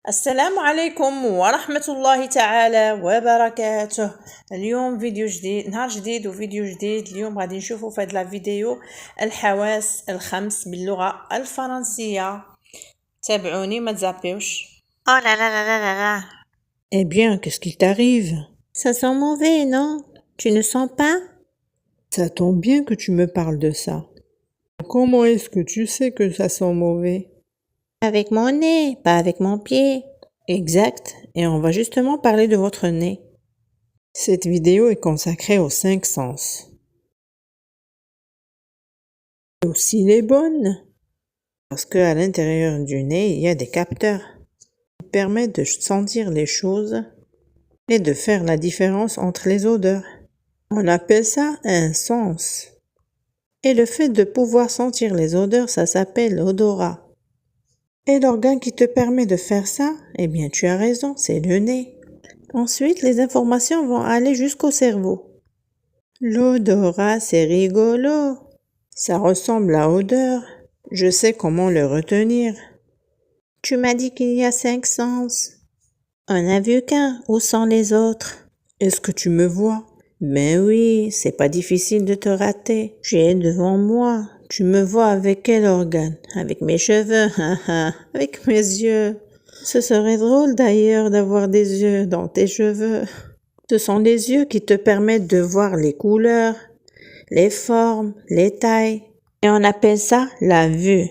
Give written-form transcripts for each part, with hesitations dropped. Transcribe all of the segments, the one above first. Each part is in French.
السلام عليكم ورحمة الله تعالى وبركاته. اليوم فيديو جديد، نهار جديد وفيديو جديد. اليوم غادي نشوفوا في هذا الفيديو الحواس الخمس باللغة الفرنسية. تابعوني ما تزابيوش. Oh là là là là là là. Eh bien, qu'est-ce qui t'arrive? Ça sent mauvais, non? Tu ne sens pas? Ça tombe bien que tu me parles de ça. Comment est-ce que tu sais que ça sent mauvais? Avec mon nez, pas avec mon pied. Exact, et on va justement parler de votre nez. Cette vidéo est consacrée aux 5 sens. Et aussi les bonnes, parce qu'à l'intérieur du nez, il y a des capteurs qui permettent de sentir les choses et de faire la différence entre les odeurs. On appelle ça un sens. Et le fait de pouvoir sentir les odeurs, ça s'appelle l'odorat. Et l'organe qui te permet de faire ça, eh bien tu as raison, c'est le nez. Ensuite, les informations vont aller jusqu'au cerveau. L'odorat, c'est rigolo. Ça ressemble à odeur. Je sais comment le retenir. Tu m'as dit qu'il y a 5 sens. On n'a vu qu'un, où sont les autres? Est-ce que tu me vois? Ben oui, c'est pas difficile de te rater. Tu es devant moi. Tu me vois avec quel organe? Avec mes cheveux, avec mes yeux. Ce serait drôle d'ailleurs d'avoir des yeux dans tes cheveux. Ce sont les yeux qui te permettent de voir les couleurs, les formes, les tailles. Et on appelle ça la vue.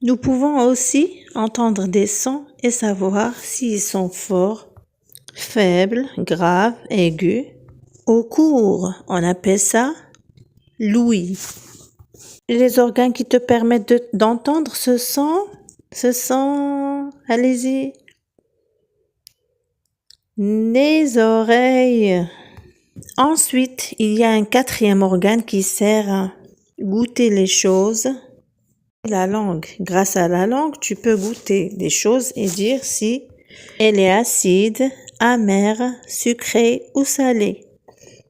Nous pouvons aussi entendre des sons et savoir s'ils sont forts, faibles, graves, aigus ou courts. On appelle ça l'ouïe. Les organes qui te permettent d'entendre ce sont, allez-y, les oreilles. Ensuite, il y a un quatrième organe qui sert à goûter les choses. La langue. Grâce à la langue, tu peux goûter des choses et dire si elle est acide, amère, sucrée ou salée.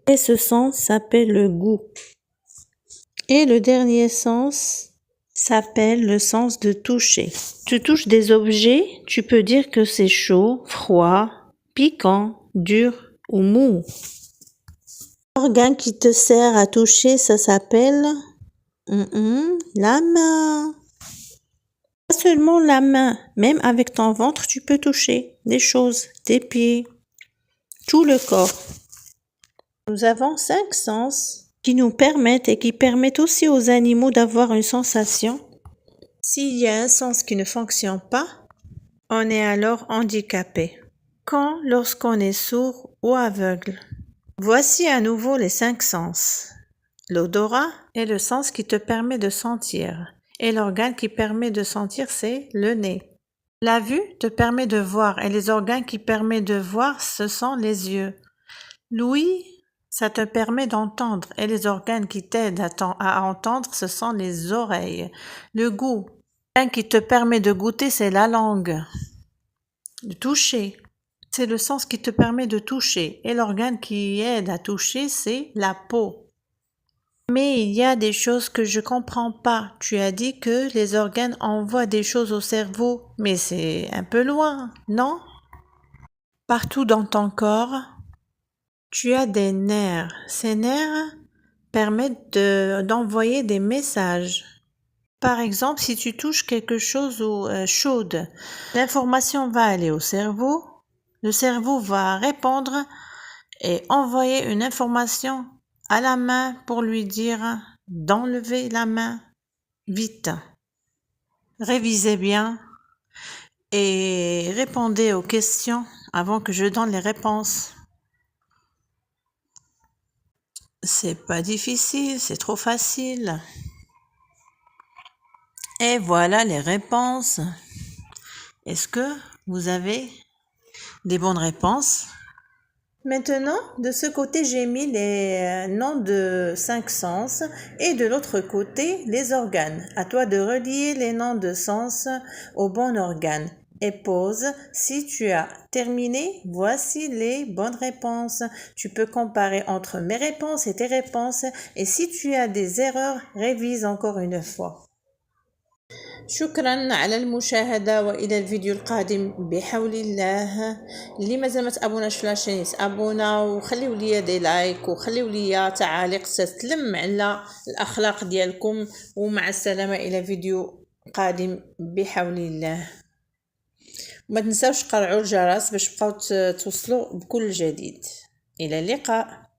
Et ce sens s'appelle le goût. Et le dernier sens s'appelle le sens de toucher. Tu touches des objets, tu peux dire que c'est chaud, froid, piquant, dur ou mou. L'organe qui te sert à toucher, ça s'appelle la main. Pas seulement la main, même avec ton ventre, tu peux toucher des choses, tes pieds, tout le corps. Nous avons 5 sens qui nous permettent et qui permettent aussi aux animaux d'avoir une sensation. S'il y a un sens qui ne fonctionne pas, on est alors handicapé. Lorsqu'on est sourd ou aveugle. Voici à nouveau les 5 sens. L'odorat est le sens qui te permet de sentir. Et l'organe qui permet de sentir, c'est le nez. La vue te permet de voir et les organes qui permettent de voir, ce sont les yeux. L'ouïe, ça te permet d'entendre et les organes qui t'aident à entendre, ce sont les oreilles. Le goût, l'organe qui te permet de goûter, c'est la langue. De toucher, c'est le sens qui te permet de toucher et l'organe qui aide à toucher, c'est la peau. Mais il y a des choses que je comprends pas. Tu as dit que les organes envoient des choses au cerveau, mais c'est un peu loin, non? Partout dans ton corps, tu as des nerfs. Ces nerfs permettent d'envoyer des messages. Par exemple, si tu touches quelque chose chaude, l'information va aller au cerveau. Le cerveau va répondre et envoyer une information à la main pour lui dire d'enlever la main vite. Révisez bien et répondez aux questions avant que je donne les réponses. C'est pas difficile, c'est trop facile. Et voilà les réponses. Est-ce que vous avez des bonnes réponses? Maintenant, de ce côté, j'ai mis les noms de 5 sens et de l'autre côté, les organes. À toi de relier les noms de sens au bon organe. Et pause. Si tu as terminé, voici les bonnes réponses. Tu peux comparer entre mes réponses et tes réponses. Et si tu as des erreurs, révise encore une fois. شكرا على المشاهدة، وإلى الفيديو القادم بحول الله. اللي مازال ما تابوناش لاشين يتابونا، وخليو ليا دي لايك، وخليو ليا تعاليق تتلم على الأخلاق ديالكم. ومع السلامة إلى فيديو قادم بحول الله. ما تنساوش قرعوا الجرس باش تبقاو توصلوا بكل جديد. إلى اللقاء.